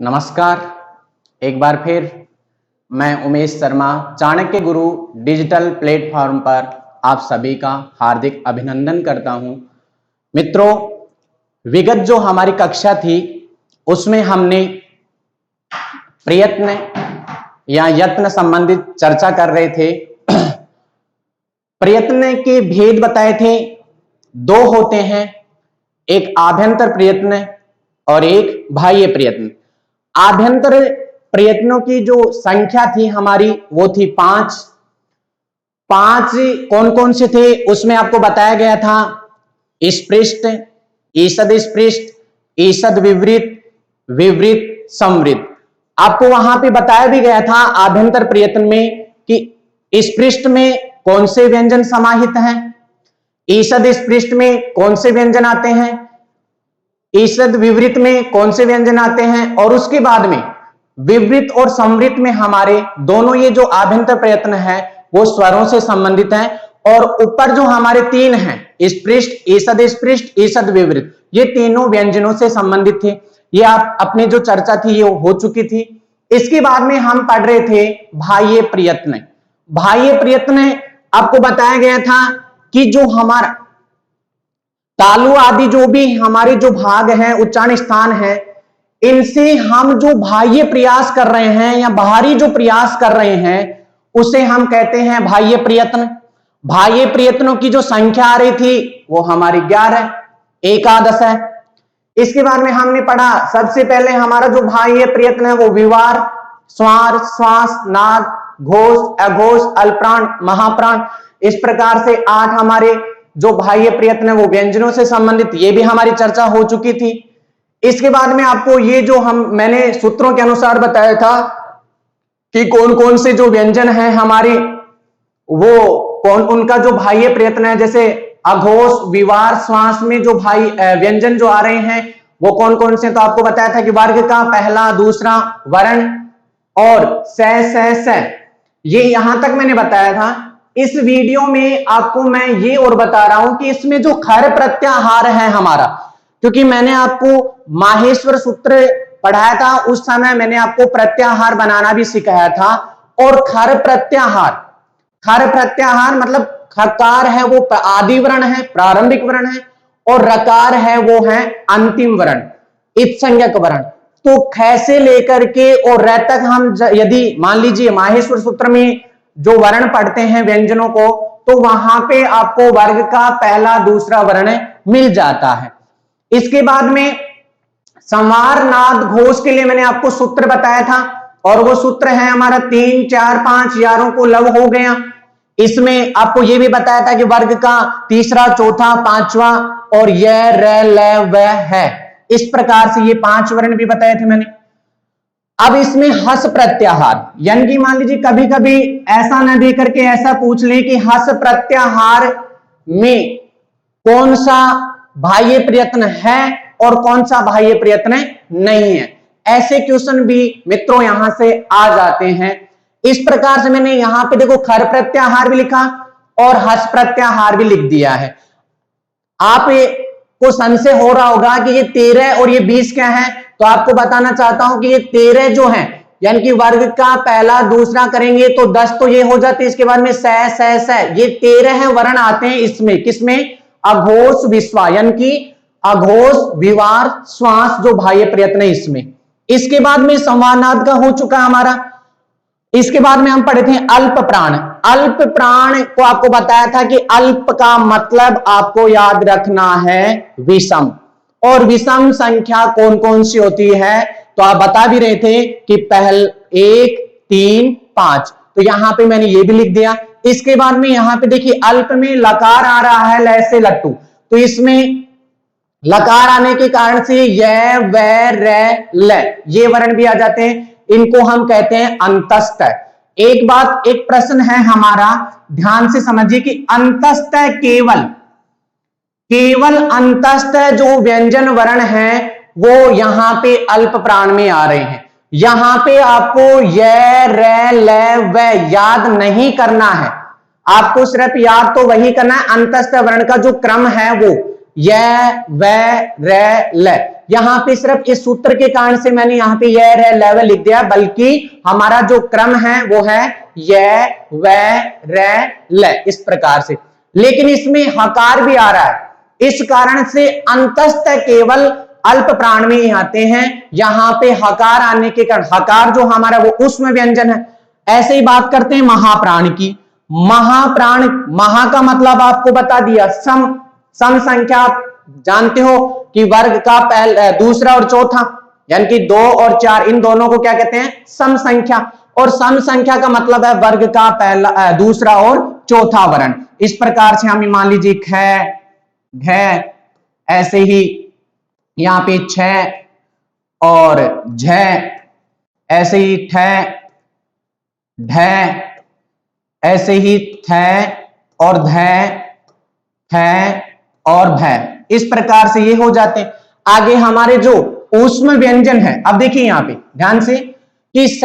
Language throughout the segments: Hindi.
नमस्कार। एक बार फिर मैं उमेश शर्मा चाणक्य गुरु डिजिटल प्लेटफॉर्म पर आप सभी का हार्दिक अभिनंदन करता हूं। मित्रों, विगत जो हमारी कक्षा थी उसमें हमने प्रयत्न या यत्न संबंधित चर्चा कर रहे थे। प्रयत्न के भेद बताए थे, दो होते हैं, एक आभ्यंतर प्रयत्न और एक बाह्य प्रयत्न। आभ्यंतर प्रयत्नों की जो संख्या थी हमारी वो थी 5। कौन कौन से थे उसमें आपको बताया गया था, स्पृष्ट, ईषद स्पृष्ट, ईषद विवृत, विवृत संवृत। आपको वहां पे बताया भी गया था आभ्यंतर प्रयत्न में कि स्पृष्ट में कौन से व्यंजन समाहित हैं, ईषद स्पृष्ट में कौन से व्यंजन आते हैं, ईषद विवृत में कौन से व्यंजन आते हैं, और उसके बाद में विवृत और संवृत में हमारे दोनों ये जो आभ्यंतर प्रयत्न है वो स्वरों से संबंधित हैं। और ऊपर जो हमारे तीन हैं, स्पृष्ट, ईषद स्पृष्ट, ईषद विवृत, ये तीनों व्यंजनों से संबंधित थे। ये आप अपनी जो चर्चा थी ये हो चुकी थी। इसके बाद में हम पढ़ रहे थे बाह्य प्रयत्न। बाह्य प्रयत्न आपको बताया गया था कि जो हमारा तालु आदि जो भी हमारे जो भाग हैं, उच्चारण स्थान है, इनसे हम जो बाह्य प्रयास कर रहे हैं या बाहरी जो प्रयास कर रहे हैं उसे हम कहते हैं बाह्य प्रयत्न। बाह्य प्रयत्नों की जो संख्या आ रही थी वो हमारी 11, एकादश है। इसके बाद में हमने पढ़ा, सबसे पहले हमारा जो बाह्य प्रयत्न है वो विवार, स्वार, श्वास, नाद, घोष, अघोष, अल्पप्राण, महाप्राण, इस प्रकार से 8 हमारे जो बाह्य प्रयत्न है वो व्यंजनों से संबंधित, ये भी हमारी चर्चा हो चुकी थी। इसके बाद में आपको ये जो मैंने सूत्रों के अनुसार बताया था कि कौन कौन से जो व्यंजन हैं हमारे वो कौन उनका जो बाह्य प्रयत्न है, जैसे अघोष, विवार, श्वास में जो व्यंजन जो आ रहे हैं वो कौन कौन से, तो आपको बताया था कि वर्ग का पहला दूसरा वर्ण और स, ये यहां तक मैंने बताया था। इस वीडियो में आपको मैं ये और बता रहा हूं कि इसमें जो खर प्रत्याहार है हमारा, क्योंकि मैंने आपको माहेश्वर सूत्र पढ़ाया था उस समय मैंने आपको प्रत्याहार बनाना भी सिखाया था। और खर प्रत्याहार मतलब खकार है वो आदि वर्ण है, प्रारंभिक वर्ण है, और रकार है वो है अंतिम वर्ण, इत्संज्ञक वर्ण। तो ख से लेकर के और र तक हम यदि मान लीजिए माहेश्वर सूत्र में जो वर्ण पढ़ते हैं व्यंजनों को, तो वहां पे आपको वर्ग का पहला दूसरा वर्ण मिल जाता है। इसके बाद में संवार, नाद, घोष के लिए मैंने आपको सूत्र बताया था, और वो सूत्र है हमारा 3, 4, 5 यारों को लव हो गया। इसमें आपको ये भी बताया था कि वर्ग का तीसरा, चौथा, पांचवा और यह, र, ल, व है, इस प्रकार से ये 5 वर्ण भी बताए थे मैंने। अब इसमें हस प्रत्याहार, यानी कि मान लीजिए कभी कभी ऐसा न दे करके ऐसा पूछ ले कि हस प्रत्याहार में कौन सा बाह्य प्रयत्न है और कौन सा बाह्य प्रयत्न नहीं है, ऐसे क्वेश्चन भी मित्रों यहां से आ जाते हैं। इस प्रकार से मैंने यहां पे देखो खर प्रत्याहार भी लिखा और हस प्रत्याहार भी लिख दिया है। आप को संशय हो रहा होगा कि ये 13 और ये 20 क्या है, तो आपको बताना चाहता हूं कि ये 13 जो है यानी कि वर्ग का पहला दूसरा करेंगे तो 10 तो ये हो जाते, इसके बाद में स, ये 13 वर्ण आते हैं इसमें, किसमें, अघोष, विश्वा, यानी कि अघोष, विवार, श्वास जो बाह्य प्रयत्न है इसमें। इसके बाद में संवारनाद का हो चुका हमारा। इसके बाद में हम पढ़े थे अल्प प्राण। अल्प प्राण को आपको बताया था कि अल्प का मतलब आपको याद रखना है विषम, और विषम संख्या कौन कौन सी होती है, तो आप बता भी रहे थे कि पहल 1, 3, 5, तो यहां पे मैंने ये भी लिख दिया। इसके बाद में यहां पे देखिए अल्प में लकार आ रहा है, ल से लट्टू, तो इसमें लकार आने के कारण से य, व, र, ल ये वर्ण भी आ जाते हैं, इनको हम कहते हैं अंतस्थ। एक बात, एक प्रश्न है हमारा, ध्यान से समझिए कि अंतस्थ केवल अंतस्थ जो व्यंजन वर्ण है वो यहां पे अल्प प्राण में आ रहे हैं। यहां पे आपको य, र, ल, व याद नहीं करना है, आपको सिर्फ याद तो वही करना है अंतस्थ वर्ण का जो क्रम है वो, य व र ल। यहां पे सिर्फ इस सूत्र के कारण से मैंने यहां पे य र ल लिख दिया, बल्कि हमारा जो क्रम है वो है य व र ल, इस प्रकार से। लेकिन इसमें हकार भी आ रहा है, इस कारण से अंतस्थ केवल अल्प प्राण में ही आते हैं। यहां पे हकार आने के कारण, हकार जो हमारा वो ऊष्म व्यंजन है। ऐसे ही बात करते हैं महाप्राण की। महाप्राण, महा का मतलब आपको बता दिया सम, सम संख्या जानते हो कि वर्ग का पहला, दूसरा और चौथा, यानी कि 2 और 4, इन दोनों को क्या कहते हैं? सम संख्या। और सम संख्या का मतलब है वर्ग का पहला, दूसरा और चौथा वर्ण। इस प्रकार से हम मान लीजिए ख, घ, ऐसे ही यहां पे 6 और झ, ऐसे ही ठ, ढ, ऐसे ही थ और ध, थ और भ, इस प्रकार से ये हो जाते हैं। आगे हमारे जो ऊष्म व्यंजन है, अब देखिए यहां पे ध्यान से कि स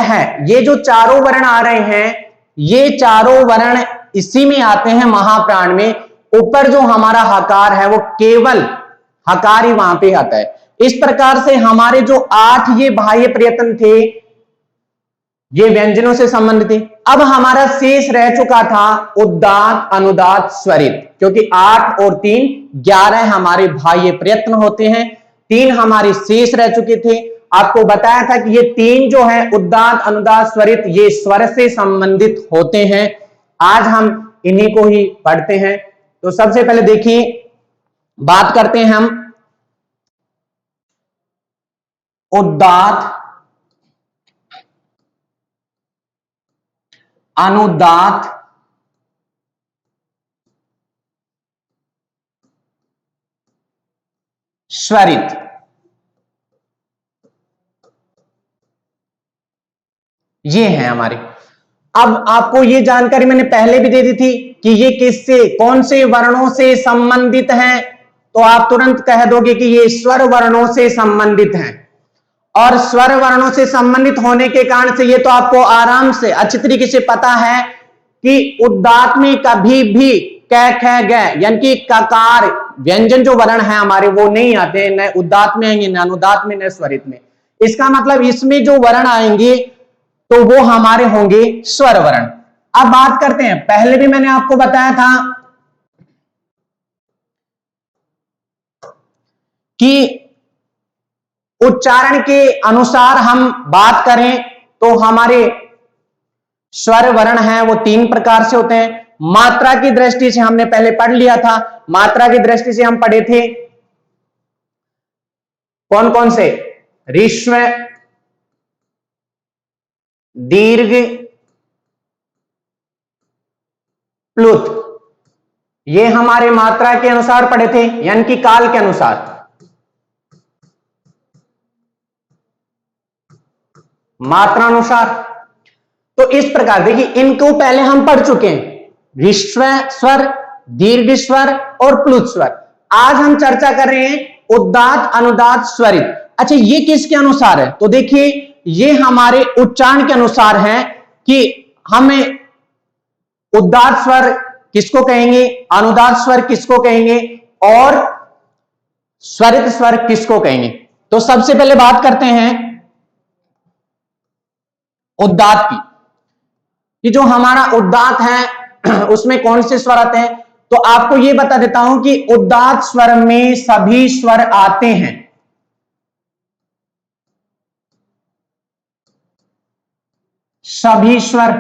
है, ये जो चारों वर्ण आ रहे हैं, ये चारों वर्ण इसी में आते हैं महाप्राण में। ऊपर जो हमारा हकार है वो केवल हकार ही वहां पे आता है। इस प्रकार से हमारे जो 8 ये बाह्य प्रयत्न थे, ये व्यंजनों से संबंधित थे। अब हमारा शेष रह चुका था उदात्त, अनुदात्त, स्वरित, क्योंकि 8 और 3 11 हमारे बाह्य प्रयत्न होते हैं, 3 हमारे शेष रह चुके थे। आपको बताया था कि ये 3 जो है उदात्त, अनुदात्त, स्वरित, ये स्वर से संबंधित होते हैं। आज हम इन्हीं को ही पढ़ते हैं। तो सबसे पहले देखिए, बात करते हैं हम उदात्त, अनुदात्त, स्वरित। ये है हमारे। अब आपको ये जानकारी मैंने पहले भी दे दी थी कि ये किससे, कौन से वर्णों से संबंधित हैं, तो आप तुरंत कह दोगे कि ये स्वर वर्णों से संबंधित हैं। और स्वर वर्णों से संबंधित होने के कारण से ये तो आपको आराम से अच्छी तरीके से पता है कि उदात्त में कभी भी क, ख, ग, यानी कि ककार व्यंजन जो वर्ण है हमारे वो नहीं आते, न उदात्त में आएंगे, न अनुदात्त में, न स्वरित में। इसका मतलब इसमें जो वर्ण आएंगे तो वो हमारे होंगे स्वर वर्ण। अब बात करते हैं, पहले भी मैंने आपको बताया था कि उच्चारण के अनुसार हम बात करें तो हमारे स्वर वर्ण हैं वो 3 प्रकार से होते हैं। मात्रा की दृष्टि से हमने पहले पढ़ लिया था, मात्रा की दृष्टि से हम पढ़े थे कौन कौन से? ऋस्व, दीर्घ, प्लुत, ये हमारे मात्रा के अनुसार पढ़े थे, यानी कि काल के अनुसार। मात्रा अनुसार तो इस प्रकार देखिए, इनको पहले हम पढ़ चुके हैं, ऋस्व स्वर, दीर्घ स्वर और प्लुत स्वर। आज हम चर्चा कर रहे हैं उदात्त, अनुदात्त, स्वरित। अच्छा, ये किसके अनुसार है? तो देखिए, ये हमारे उच्चारण के अनुसार है कि हमें उदात्त स्वर किसको कहेंगे, अनुदात्त स्वर किसको कहेंगे और स्वरित स्वर किसको कहेंगे। तो सबसे पहले बात करते हैं उदात्त की, कि जो हमारा उदात्त है उसमें कौन से स्वर आते हैं। तो आपको यह बता देता हूं कि उदात्त स्वर में सभी स्वर आते हैं। सभी स्वर,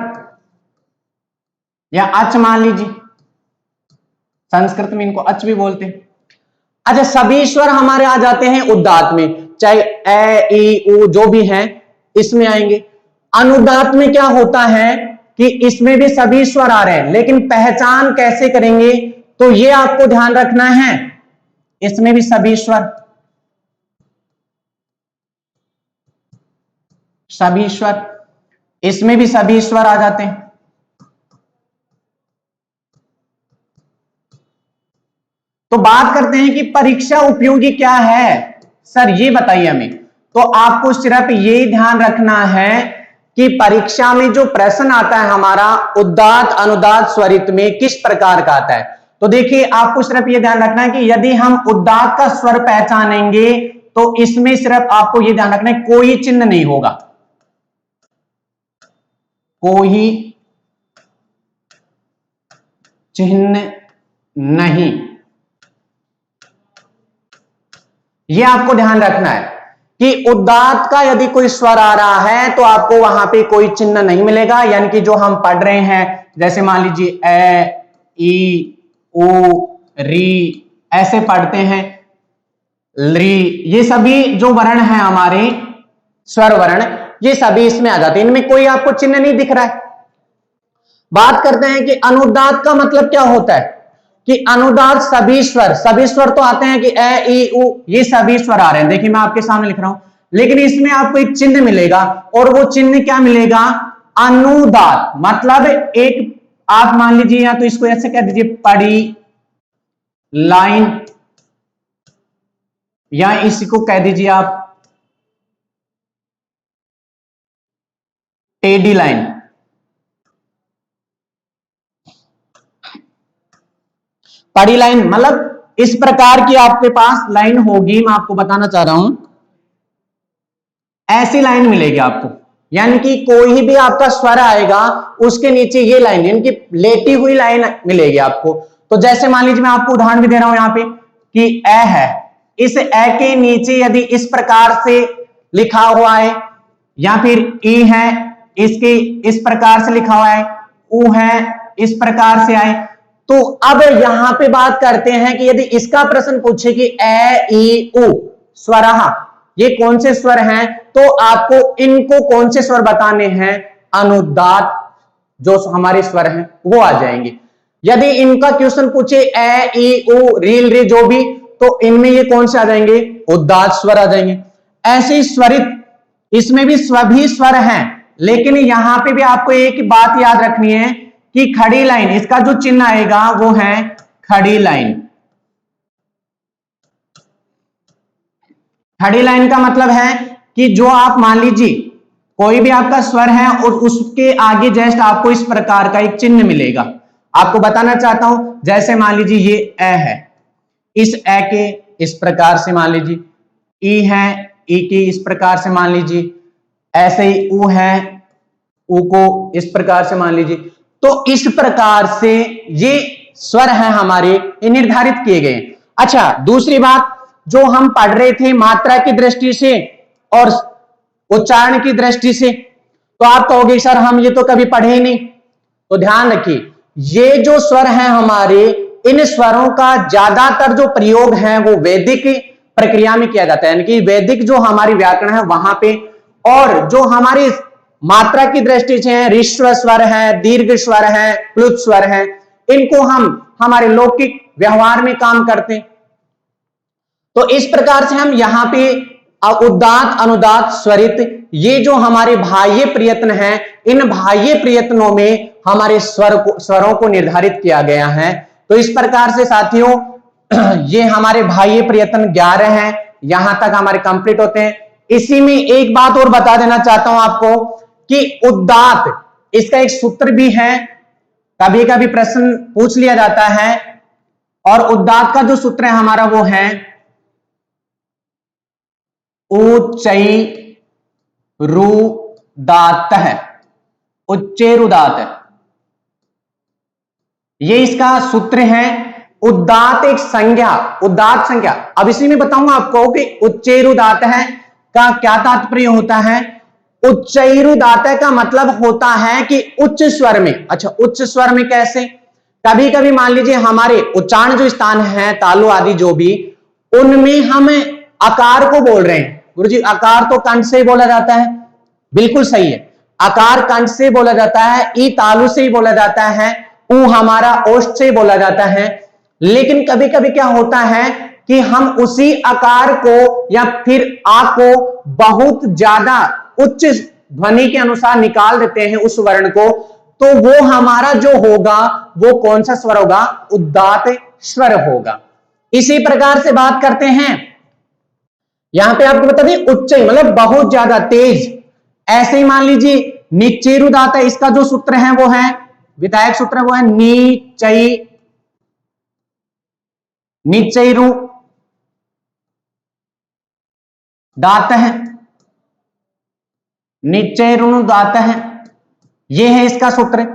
या अच मान लीजिए, संस्कृत में इनको अच भी बोलते हैं। अच्छा, सभी स्वर हमारे आ जाते हैं उदात्त में, चाहे ए, ई, उ जो भी हैं इसमें आएंगे। अनुदात्त में क्या होता है कि इसमें भी सभी स्वर आ रहे हैं, लेकिन पहचान कैसे करेंगे, तो ये आपको ध्यान रखना है, इसमें भी सभी स्वर, सभी स्वर, इसमें भी सभी स्वर आ जाते हैं। तो बात करते हैं कि परीक्षा उपयोगी क्या है, सर ये बताइए हमें। तो आपको सिर्फ ये ध्यान रखना है कि परीक्षा में जो प्रश्न आता है हमारा उदात्त, अनुदात्त, स्वरित में किस प्रकार का आता है। तो देखिए आपको सिर्फ ये ध्यान रखना है कि यदि हम उदात्त का स्वर पहचानेंगे तो इसमें सिर्फ आपको ये ध्यान रखना है कोई चिन्ह नहीं होगा, कोई चिन्ह नहीं, ये आपको ध्यान रखना है कि उदात्त का यदि कोई स्वर आ रहा है तो आपको वहां पे कोई चिन्ह नहीं मिलेगा, यानी कि जो हम पढ़ रहे हैं जैसे मान लीजिए ए, ई, उ, री ऐसे पढ़ते हैं, री, ये सभी जो वर्ण हैं हमारे स्वर वर्ण, ये सभी इसमें आ जाते हैं, इनमें कोई आपको चिन्ह नहीं दिख रहा है। बात करते हैं कि अनुदात्त का मतलब क्या होता है कि अनुदात्त सभी स्वर तो आते हैं कि ए, ई, उ, ये सभी स्वर आ रहे हैं, देखिए मैं आपके सामने लिख रहा हूं, लेकिन इसमें आपको एक चिन्ह मिलेगा और वो चिन्ह क्या मिलेगा, अनुदात्त। मतलब एक आप मान लीजिए या तो इसको ऐसे कह दीजिए पड़ी लाइन, या इसको कह दीजिए आप टेढ़ी लाइन। पड़ी लाइन मतलब इस प्रकार की आपके पास लाइन होगी, मैं आपको बताना चाह रहा हूं, ऐसी लाइन मिलेगी आपको, यानी कि कोई भी आपका स्वर आएगा उसके नीचे ये लाइन यानी कि लेटी हुई लाइन मिलेगी आपको। तो जैसे मान लीजिए मैं आपको उदाहरण भी दे रहा हूं यहां पे कि ए है, इस ए के नीचे यदि इस प्रकार से लिखा हुआ है, या फिर ई है इसके इस प्रकार से लिखा हुआ है, उ है इस प्रकार से आए, तो अब यहां पे बात करते हैं कि यदि इसका प्रश्न पूछे कि ए, ई, उ स्वरहा ये कौन से स्वर हैं, तो आपको इनको कौन से स्वर बताने हैं, अनुदात्त जो हमारे स्वर हैं वो आ जाएंगे। यदि इनका क्वेश्चन पूछे ए, ई, उ, रील, रे जो भी, तो इनमें ये कौन से आ जाएंगे, उदात्त स्वर आ जाएंगे। ऐसे ही स्वरित, इसमें भी सभी स्वर हैं, लेकिन यहां पे भी आपको एक बात याद रखनी है कि खड़ी लाइन, इसका जो चिन्ह आएगा वो है खड़ी लाइन। खड़ी लाइन का मतलब है कि जो आप मान लीजिए कोई भी आपका स्वर है और उसके आगे जस्ट आपको इस प्रकार का एक चिन्ह मिलेगा। आपको बताना चाहता हूं, जैसे मान लीजिए ये ए है, इस ए के इस प्रकार से मान लीजिए, ई है, ई की इस प्रकार से मान लीजिए, ऐसे ही उ है, उ को इस प्रकार से मान लीजिए। तो इस प्रकार से ये स्वर हैं हमारे, ये निर्धारित किए गए। अच्छा, दूसरी बात जो हम पढ़ रहे थे मात्रा की दृष्टि से और उच्चारण की दृष्टि से, तो आप कहोगे सर हम ये तो कभी पढ़े ही नहीं, तो ध्यान रखिए ये जो स्वर हैं हमारे, इन स्वरों का ज्यादातर जो प्रयोग है वो वैदिक प्रक्रिया में किया जाता है, यानी कि वैदिक जो हमारी व्याकरण है वहां पे, और जो हमारी मात्रा की दृष्टि से है, ऋस्व स्वर है, दीर्घ स्वर है, प्लुत स्वर है, इनको हम हमारे लौकिक व्यवहार में काम करते हैं। तो इस प्रकार से हम यहां पे उदात्त, अनुदात्त, स्वरित, ये जो हमारे बाह्य प्रयत्न हैं, इन बाह्य प्रयत्नों में हमारे स्वरों को निर्धारित किया गया है। तो इस प्रकार से साथियों ये हमारे बाह्य प्रयत्न 11 हैं, यहां तक हमारे कंप्लीट होते हैं। इसी में एक बात और बता देना चाहता हूं आपको कि उदात्त, इसका एक सूत्र भी है, कभी कभी प्रश्न पूछ लिया जाता है, और उदात्त का जो सूत्र है हमारा वो है उच्चैरुदात्त है, उच्चैरुदात्त, ये इसका सूत्र है। उदात्त एक संज्ञा, उदात्त संज्ञा। अब इसी में बताऊंगा आपको कि उच्चैरुदात्त है का क्या तात्पर्य होता है। उच्चैरुदात्त का मतलब होता है कि उच्च स्वर में। अच्छा, उच्च स्वर में कैसे, कभी कभी मान लीजिए हमारे उच्चारण जो स्थान है, तालु आदि जो भी, उनमें हम आकार को बोल रहे हैं। गुरुजी आकार तो कंठ से ही बोला जाता है, बिल्कुल सही है, आकार कंठ से बोला जाता है, ई तालु से ही बोला जाता है, उ हमारा ओष्ठ से बोला जाता है। लेकिन कभी कभी क्या होता है कि हम उसी आकार को या फिर आ को बहुत ज्यादा उच्च ध्वनि के अनुसार निकाल देते हैं उस वर्ण को, तो वो हमारा जो होगा वो कौन सा स्वर होगा, उदात्त स्वर होगा। इसी प्रकार से बात करते हैं, यहां पे आपको बता दें उच्च मतलब बहुत ज्यादा तेज। ऐसे ही मान लीजिए नीचैरुदात्त है, इसका जो सूत्र है वो है, विधायक सूत्र वो है नीचै निचैरु दात है, निचैरुनु दात है, ये है इसका सूत्र।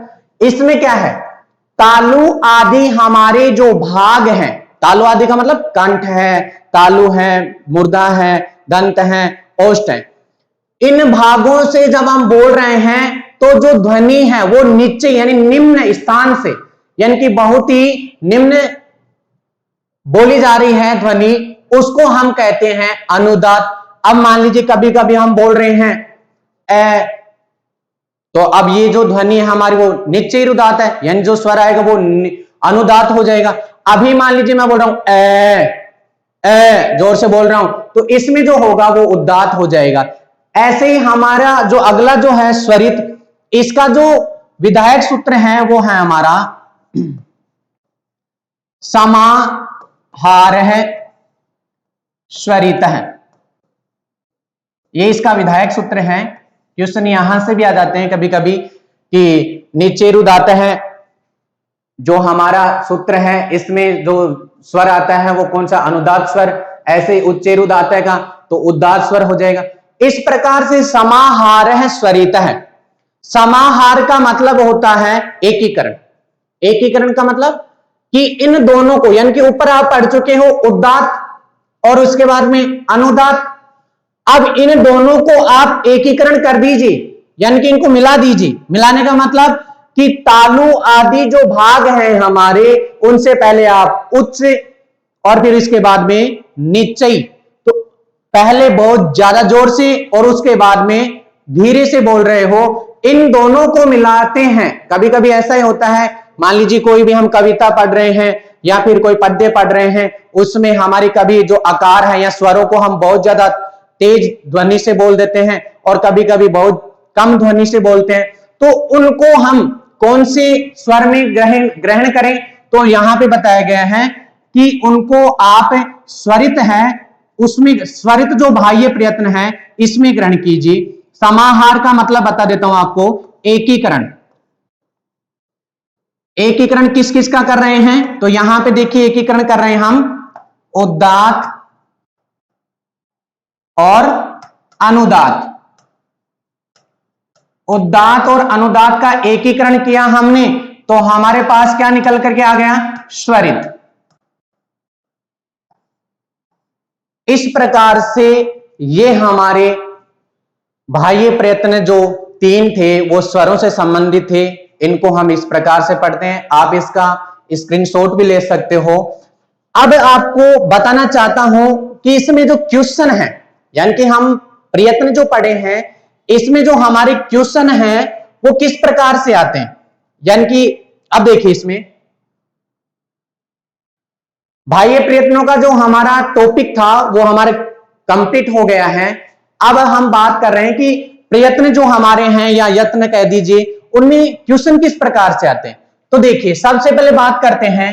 इसमें क्या है, तालु आदि हमारे जो भाग हैं, तालु आदि का मतलब कंठ है, तालु है, मुर्दा है, दंत है, ओष्ठ है, इन भागों से जब हम बोल रहे हैं तो जो ध्वनि है वो नीचे यानी निम्न स्थान से, यानी कि बहुत ही निम्न बोली जा रही है ध्वनि, उसको हम कहते हैं अनुदात। अब मान लीजिए कभी कभी हम बोल रहे हैं ए, तो अब ये जो ध्वनि है हमारी वो निचैरुदात है, यानी जो स्वर आएगा वो अनुदात हो जाएगा। अभी मान लीजिए मैं बोल रहा हूं ए, जोर से बोल रहा हूं, तो इसमें जो होगा वो उदात हो जाएगा। ऐसे ही हमारा जो अगला जो है स्वरित, इसका जो विधायक सूत्र है वो है हमारा समाहार है स्वरित है, ये इसका विधायक सूत्र है। क्वेश्चन यहां से भी आ जाते हैं कभी कभी कि निचैरुदात है जो हमारा सूत्र है, इसमें जो स्वर आता है वो कौन सा, अनुदात स्वर। ऐसे ही उच्चैरुदात का तो उदात स्वर हो जाएगा। इस प्रकार से समाहार है स्वरित है। समाहार का मतलब होता है एकीकरण। एकीकरण का मतलब कि इन दोनों को, यानी कि ऊपर आप पढ़ चुके हो उदात और उसके बाद में अनुदात, अब इन दोनों को आप एकीकरण कर दीजिए, यानी कि इनको मिला दीजिए। मिलाने का मतलब कि तालु आदि जो भाग हैं हमारे, उनसे पहले आप उच्च और फिर इसके बाद में निचई, तो पहले बहुत ज्यादा जोर से और उसके बाद में धीरे से बोल रहे हो, इन दोनों को मिलाते हैं। कभी कभी ऐसा ही होता है, मान लीजिए कोई भी हम कविता पढ़ रहे हैं या फिर कोई पद्य पढ़ रहे हैं, उसमें हमारी कभी जो आकार है या स्वरों को हम बहुत ज्यादा तेज ध्वनि से बोल देते हैं और कभी कभी बहुत कम ध्वनि से बोलते हैं, तो उनको हम कौन से स्वर में ग्रहण करें, तो यहां पे बताया गया है कि उनको आप स्वरित है उसमें, स्वरित जो बाह्य प्रयत्न है इसमें ग्रहण कीजिए। समाहार का मतलब बता देता हूं आपको, एकीकरण। एकीकरण किस किस का कर रहे हैं, तो यहां पे देखिए एकीकरण कर रहे हैं हम उदात और अनुदात। उदात और अनुदात का एकीकरण किया हमने तो हमारे पास क्या निकल करके आ गया, स्वरित। इस प्रकार से ये हमारे बाह्य प्रयत्न जो तीन थे वो स्वरों से संबंधित थे, इनको हम इस प्रकार से पढ़ते हैं। आप इसका स्क्रीनशॉट भी ले सकते हो। अब आपको बताना चाहता हूं कि इसमें जो क्वेश्चन है, यानी कि हम प्रयत्न जो पढ़े हैं इसमें जो हमारे क्वेश्चन हैं वो किस प्रकार से आते हैं, यानी कि अब देखिए इसमें बाह्य प्रयत्नों का जो हमारा टॉपिक था वो हमारे कंप्लीट हो गया है। अब हम बात कर रहे हैं कि प्रयत्न जो हमारे हैं या यत्न कह दीजिए, उनमें क्वेश्चन किस प्रकार से आते हैं। तो देखिए सबसे पहले बात करते हैं,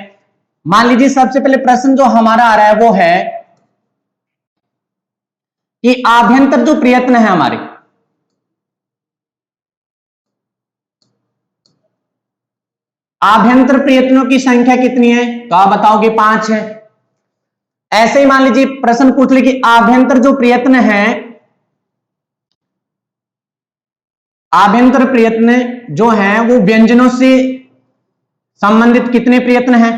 मान लीजिए सबसे पहले प्रश्न जो हमारा आ रहा है वो है कि आभ्यंतर जो प्रयत्न है हमारे, आभ्यंतर प्रयत्नों की संख्या कितनी है, तो आप बताओगे 5 है। ऐसे ही मान लीजिए प्रश्न पूछ ले कि आभ्यंतर जो प्रयत्न है, आभ्यंतर प्रयत्न जो है वो व्यंजनों से संबंधित कितने प्रयत्न हैं,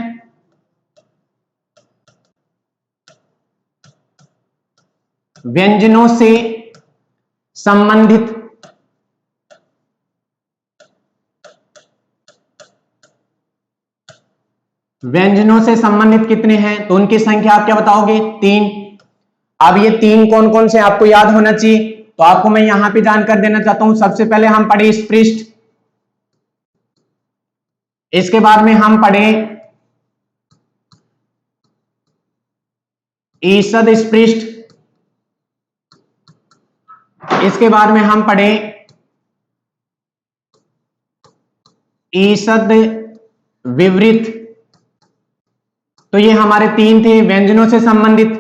व्यंजनों से संबंधित व्यंजनों से संबंधित कितने हैं, तो उनकी संख्या आप क्या बताओगे, 3। अब ये 3 कौन कौन से आपको याद होना चाहिए, तो आपको मैं यहां पे जानकर देना चाहता हूं। सबसे पहले हम पढ़े स्पृष्ट, इसके बाद में हम पढ़े ईषद स्पृष्ट, इसके बाद में हम पढ़े ईषद विवृत। तो ये हमारे 3 थे व्यंजनों से संबंधित।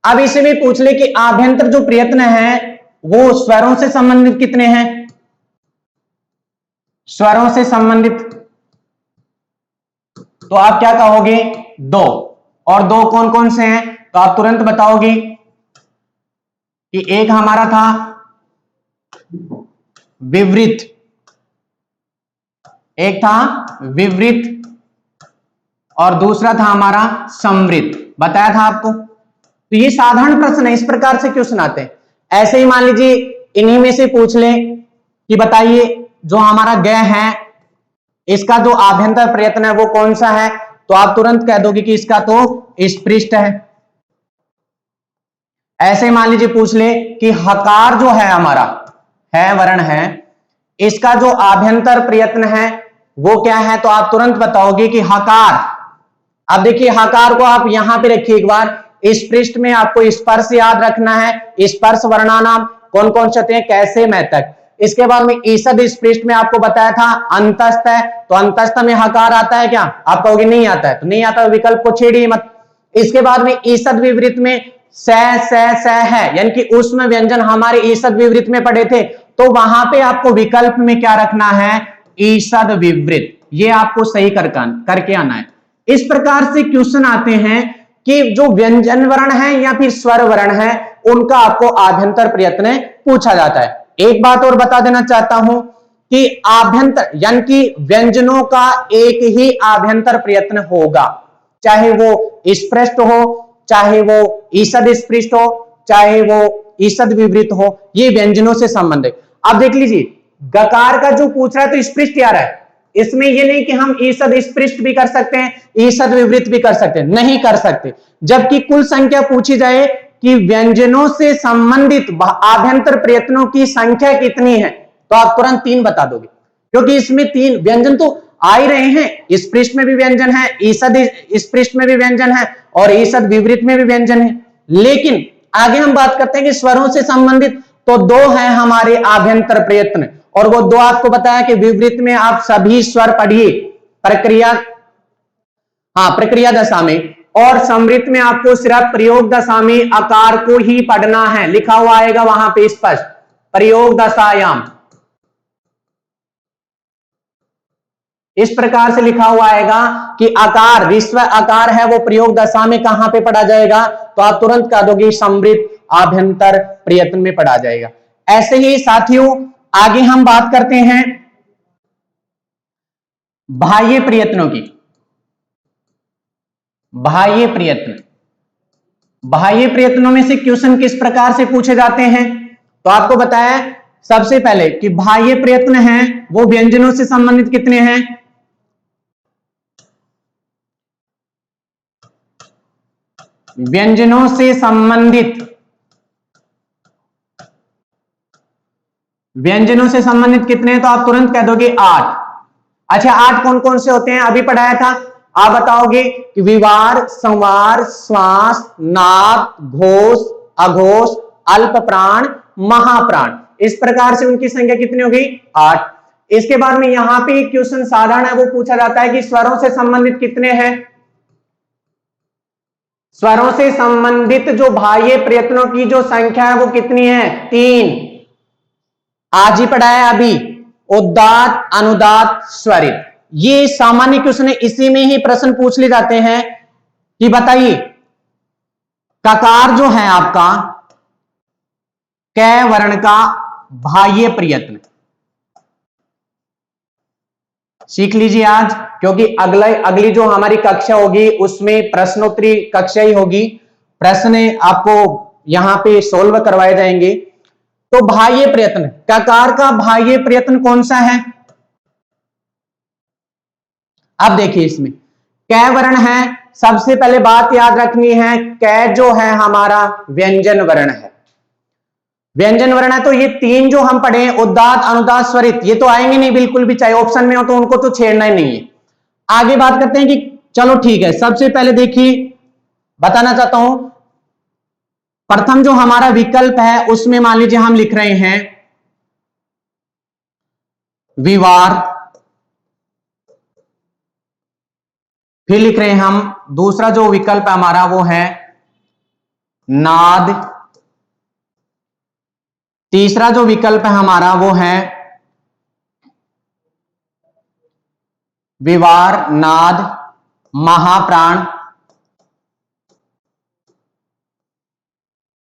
अब इसे भी पूछ ले कि आभ्यंतर जो प्रयत्न है वो स्वरों से संबंधित कितने हैं, स्वरों से संबंधित, तो आप क्या कहोगे, 2। और दो कौन कौन से हैं, तो आप तुरंत बताओगे कि एक हमारा था विवृत, एक था विवृत और दूसरा था हमारा संवृत, बताया था आपको। तो ये साधारण प्रश्न है, इस प्रकार से क्वेश्चन आते हैं। ऐसे ही मान लीजिए इन्हीं में से पूछ ले कि बताइए जो हमारा ग है इसका जो आभ्यंतर प्रयत्न है वो कौन सा है, तो आप तुरंत कह दोगे कि इसका तो स्पृष्ट है। ऐसे मान लीजिए पूछ ले कि हकार जो है हमारा है वर्ण है, इसका जो आभ्यंतर प्रयत्न है वो क्या है, तो आप तुरंत बताओगे कि हकार। अब देखिए हकार को आप यहां पे रखिए एक बार, इस पृष्ठ में आपको स्पर्श याद रखना है। स्पर्श वर्णानाम कौन कौन से हैं, कैसे मैतक। इसके बाद में ईसद इस पृष्ठ में आपको बताया था अंतस्थ है, तो अंतस्थ में हकार आता है क्या, आप कहोगे नहीं आता है, तो नहीं आता, विकल्प को छेड़िए मत। इसके बाद में ईसद विवृत में स है, यानी कि उसमें व्यंजन हमारे ईसद विवृत में पढ़े थे, तो वहां पे आपको विकल्प में क्या रखना है, ईसद विवृत। ये आपको सही करके आना है। इस प्रकार से क्वेश्चन आते हैं कि जो व्यंजन वर्ण है या फिर स्वर वर्ण है उनका आपको आभ्यंतर प्रयत्न पूछा जाता है। एक बात और बता देना चाहता हूं कि आभ्यंतर यानी कि व्यंजनों का एक ही आभ्यंतर प्रयत्न होगा, चाहे वो स्पृष्ट हो, चाहे वो ईसद स्पृष्ट हो, चाहे वो ईसद विवृत हो, ये व्यंजनों से संबंधित। अब देख लीजिए गकार का जो पूछ रहा है तो स्पृष्ट आ रहा है, इसमें ये नहीं कि हम ईसद स्पृष्ट भी कर सकते हैं, ईसद विवृत भी कर सकते हैं, नहीं कर सकते। जबकि कुल संख्या पूछी जाए कि व्यंजनों से संबंधित आभ्यंतर प्रयत्नों की संख्या कितनी है, तो आप तुरंत 3 बता दोगे, क्योंकि इसमें 3 व्यंजन तो आ ही रहे हैं। इस पृष्ठ में भी व्यंजन है, ईसद इस पृष्ठ में भी व्यंजन है और ईसद विवृत में भी व्यंजन है। लेकिन आगे हम बात करते हैं कि स्वरों से संबंधित तो 2 है हमारे आभ्यंतर प्रयत्न, और वो 2 आपको बताया कि विवृत में आप सभी स्वर पढ़िए प्रक्रिया, प्रक्रिया दशा में, और संवृत में आपको सिर्फ प्रयोग दशा में आकार को ही पढ़ना है, लिखा हुआ आएगा वहां पे स्पष्ट प्रयोग दशायाम, इस प्रकार से लिखा हुआ आएगा कि आकार विश्व आकार है वो प्रयोग दशा में कहां पे पढ़ा जाएगा, तो आप तुरंत कह दोगे संवृत आभ्यंतर प्रयत्न में पढ़ा जाएगा। ऐसे ही साथियों आगे हम बात करते हैं बाह्य प्रयत्नों की। बाह्य प्रयत्न, बाह्य प्रयत्नों में से क्वेश्चन किस प्रकार से पूछे जाते हैं, तो आपको बताया सबसे पहले कि बाह्य प्रयत्न हैं वो व्यंजनों से संबंधित कितने हैं, व्यंजनों से संबंधित, व्यंजनों से संबंधित कितने हैं, तो आप तुरंत कह दोगे 8। अच्छा 8 कौन कौन से होते हैं, अभी पढ़ाया था। आप बताओगे कि विवार, संवार, श्वास, नाद, घोष, अघोष, अल्प प्राण, महाप्राण, इस प्रकार से उनकी संख्या कितनी होगी 8। इसके बाद में यहां पे एक क्वेश्चन साधारण है वो पूछा जाता है कि स्वरों से संबंधित कितने हैं, स्वरों से संबंधित जो बाह्य प्रयत्नों की जो संख्या है वो कितनी है, 3। आज ही पढ़ाया अभी, उदात्त, अनुदात्त, स्वरित, ये सामान्य क्वेश्चन है, इसी में ही प्रश्न पूछ ले जाते हैं कि बताइए ककार जो है आपका क वर्ण का बाह्य प्रयत्न, सीख लीजिए आज, क्योंकि अगली जो हमारी कक्षा होगी उसमें प्रश्नोत्तरी कक्षा ही होगी, प्रश्न आपको यहां पे सोल्व करवाए जाएंगे। तो बाह्य प्रयत्न, ककार का बाह्य प्रयत्न कौन सा है, अब देखिए इसमें कै वर्ण है, सबसे पहले बात याद रखनी है कै जो है हमारा व्यंजन वर्ण है, व्यंजन वर्ण है, तो ये 3 जो हम पढ़े उदात्त, अनुदात्त, स्वरित, ये तो आएंगे नहीं बिल्कुल भी, चाहे ऑप्शन में हो तो उनको तो छेड़ना ही नहीं है। आगे बात करते हैं कि चलो ठीक है, सबसे पहले देखिए बताना चाहता हूं, प्रथम जो हमारा विकल्प है उसमें मान लीजिए हम लिख रहे हैं विवार, फिर लिख रहे हैं हम दूसरा जो विकल्प हमारा वो है नाद, तीसरा जो विकल्प है हमारा वो है विवार, नाद, महाप्राण,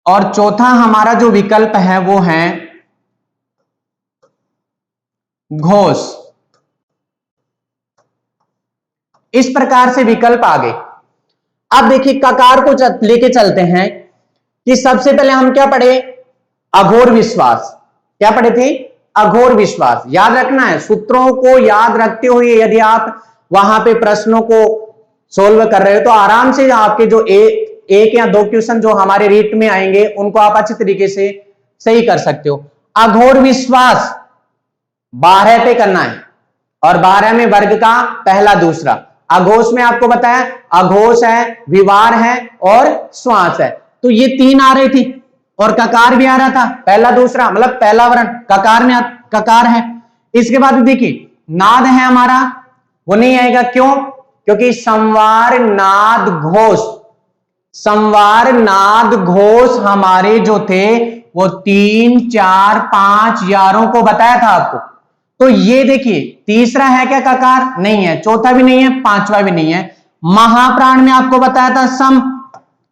और चौथा हमारा जो विकल्प है वो है घोष। इस प्रकार से विकल्प आ गए। अब देखिए ककार को लेके चलते हैं कि सबसे पहले हम क्या पढ़े, अघोर विश्वास। क्या पढ़े थे, अघोर विश्वास। याद रखना है, सूत्रों को याद रखते हुए यदि आप वहां पे प्रश्नों को सोल्व कर रहे हो तो आराम से आपके जो एक या दो क्वेश्चन जो हमारे रीट में आएंगे उनको आप अच्छी तरीके से सही कर सकते हो। अघोर विश्वास 12 पे करना है और 12 में वर्ग का पहला दूसरा। अघोष में आपको बताया अघोष है, विवार है और श्वास है, तो ये 3 आ रही थी और ककार भी आ रहा था, पहला दूसरा मतलब पहला वर्ण ककार में ककार है। इसके बाद देखिए नाद है हमारा, वो नहीं आएगा, क्यों, क्योंकि संवार नाद घोष, संवार नाद घोष हमारे जो थे वो 3 4 5 यारों को बताया था आपको। तो ये देखिए तीसरा है क्या ककार, नहीं है, चौथा भी नहीं है, पांचवा भी नहीं है। महाप्राण में आपको बताया था सम,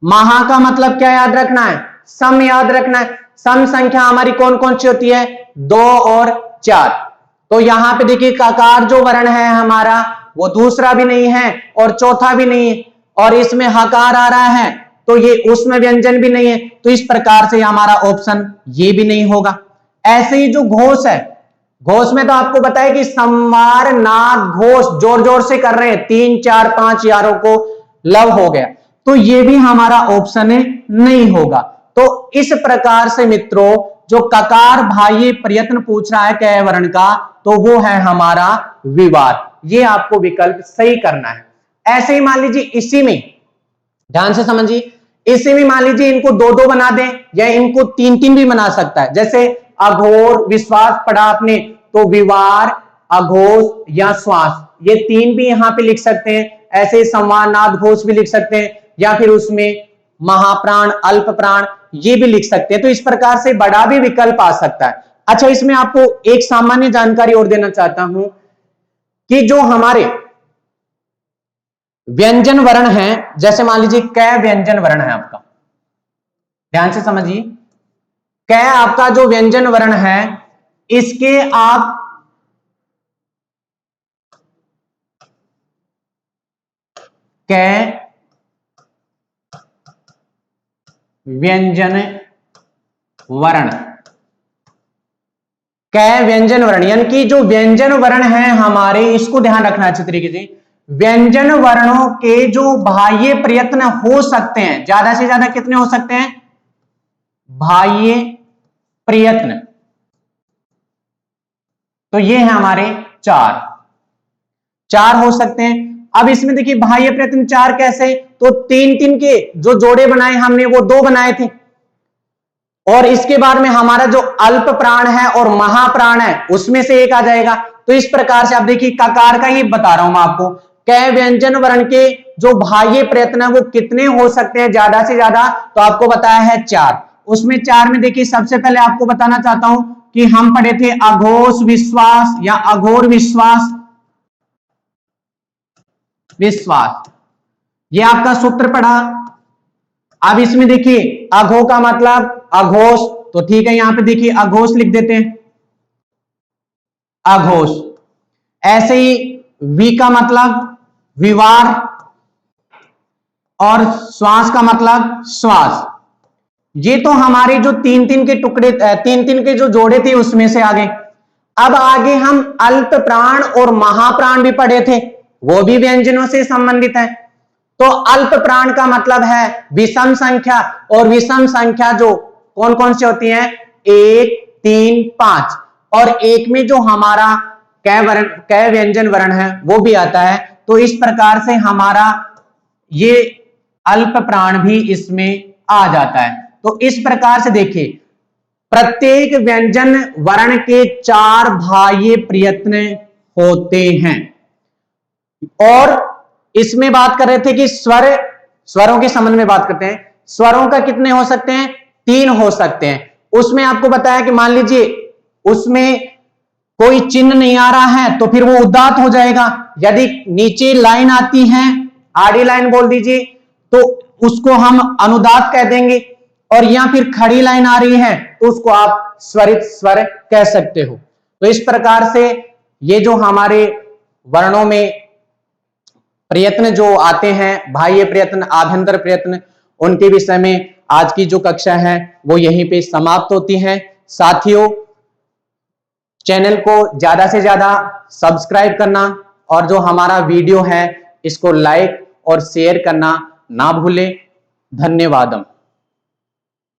महा का मतलब क्या याद रखना है, सम याद रखना है। सम संख्या हमारी कौन कौन सी होती है, 2 और 4। तो यहां पे देखिए ककार जो वर्ण है हमारा वो दूसरा भी नहीं है और चौथा भी नहीं है, और इसमें हकार आ रहा है तो ये उसमें व्यंजन भी नहीं है, तो इस प्रकार से हमारा ऑप्शन ये भी नहीं होगा। ऐसे ही जो घोष है, घोष में तो आपको बताया कि संवार नाद घोष जोर जोर से कर रहे हैं, 3 4 5 यारों को लव हो गया, तो ये भी हमारा ऑप्शन नहीं होगा। तो इस प्रकार से मित्रों जो ककार बाह्य प्रयत्न पूछ रहा है कै वर्ण का, तो वो है हमारा विवार। ये आपको विकल्प सही करना है। ऐसे ही मान लीजिए इसी में ध्यान से समझिए, इसी में मान लीजिए इनको 2 बना दें या इनको 3 भी बना सकता है। जैसे अघोर विश्वास पढ़ा आपने, तो विवार अघोष या श्वास ये 3 भी यहां पे लिख सकते हैं। ऐसे संवार नाद घोष भी लिख सकते हैं, या फिर उसमें महाप्राण अल्प प्राण ये भी लिख सकते हैं। तो इस प्रकार से बड़ा भी विकल्प आ सकता है। अच्छा, इसमें आपको एक सामान्य जानकारी और देना चाहता हूं कि जो हमारे व्यंजन वर्ण हैं, जैसे मान लीजिए कै व्यंजन वर्ण है आपका, ध्यान से समझिए, कै आपका जो व्यंजन वर्ण है इसके आप कै व्यंजन वर्ण, कै व्यंजन वर्ण यानी कि जो व्यंजन वर्ण है हमारे, इसको ध्यान रखना अच्छी तरीके से। व्यंजन वर्णों के जो बाह्य प्रयत्न हो सकते हैं, ज्यादा से ज्यादा कितने हो सकते हैं, बाह्य प्रयत्न, तो ये है हमारे 4 हो सकते हैं। अब इसमें देखिए बाह्य प्रयत्न 4 कैसे, तो 3 के जो जोड़े बनाए हमने वो 2 बनाए थे, और इसके बाद में हमारा जो अल्प प्राण है और महाप्राण है उसमें से एक आ जाएगा। तो इस प्रकार से आप देखिए ककार का ही बता रहा हूं मैं आपको, कै व्यंजन वर्ण के जो बाह्य प्रयत्न है वो कितने हो सकते हैं ज्यादा से ज्यादा, तो आपको बताया है 4। उसमें 4 में देखिए सबसे पहले आपको बताना चाहता हूं कि हम पढ़े थे अघोष विश्वास या अघोर विश्वास, ये आपका सूत्र पढ़ा। अब इसमें देखिए अघो का मतलब अघोष, तो ठीक है यहां पे देखिए अघोष लिख देते हैं, अघोष। ऐसे ही वी का मतलब विवार और श्वास का मतलब श्वास। ये तो हमारे जो 3 के टुकड़े 3 के जो जोड़े थे उसमें से आगे। अब आगे हम अल्प प्राण और महाप्राण भी पढ़े थे, वो भी व्यंजनों से संबंधित है। तो अल्प प्राण का मतलब है विषम संख्या, और विषम संख्या जो कौन कौन सी होती है, 1 3 5, और एक में जो हमारा कै व्यंजन वर्ण है वो भी आता है। तो इस प्रकार से हमारा ये अल्प प्राण भी इसमें आ जाता है। तो इस प्रकार से देखिए प्रत्येक व्यंजन वर्ण के 4 बाह्य प्रयत्न होते हैं। और इसमें बात कर रहे थे कि स्वरों के संबंध में बात करते हैं, स्वरों का कितने हो सकते हैं, 3 हो सकते हैं। उसमें आपको बताया कि मान लीजिए उसमें कोई चिन्ह नहीं आ रहा है तो फिर वो उदात्त हो जाएगा। यदि नीचे लाइन आती है, आड़ी लाइन बोल दीजिए, तो उसको हम अनुदात कह देंगे। और या फिर खड़ी लाइन आ रही है तो उसको आप स्वरित स्वर कह सकते हो। तो इस प्रकार से ये जो हमारे वर्णों में प्रयत्न जो आते हैं, बाह्य प्रयत्न, आभ्यंतर प्रयत्न, उनके विषय में आज की जो कक्षा है वो यहीं पे समाप्त होती है। साथियों, चैनल को ज्यादा से ज्यादा सब्सक्राइब करना और जो हमारा वीडियो है इसको लाइक और शेयर करना ना भूलें। धन्यवाद।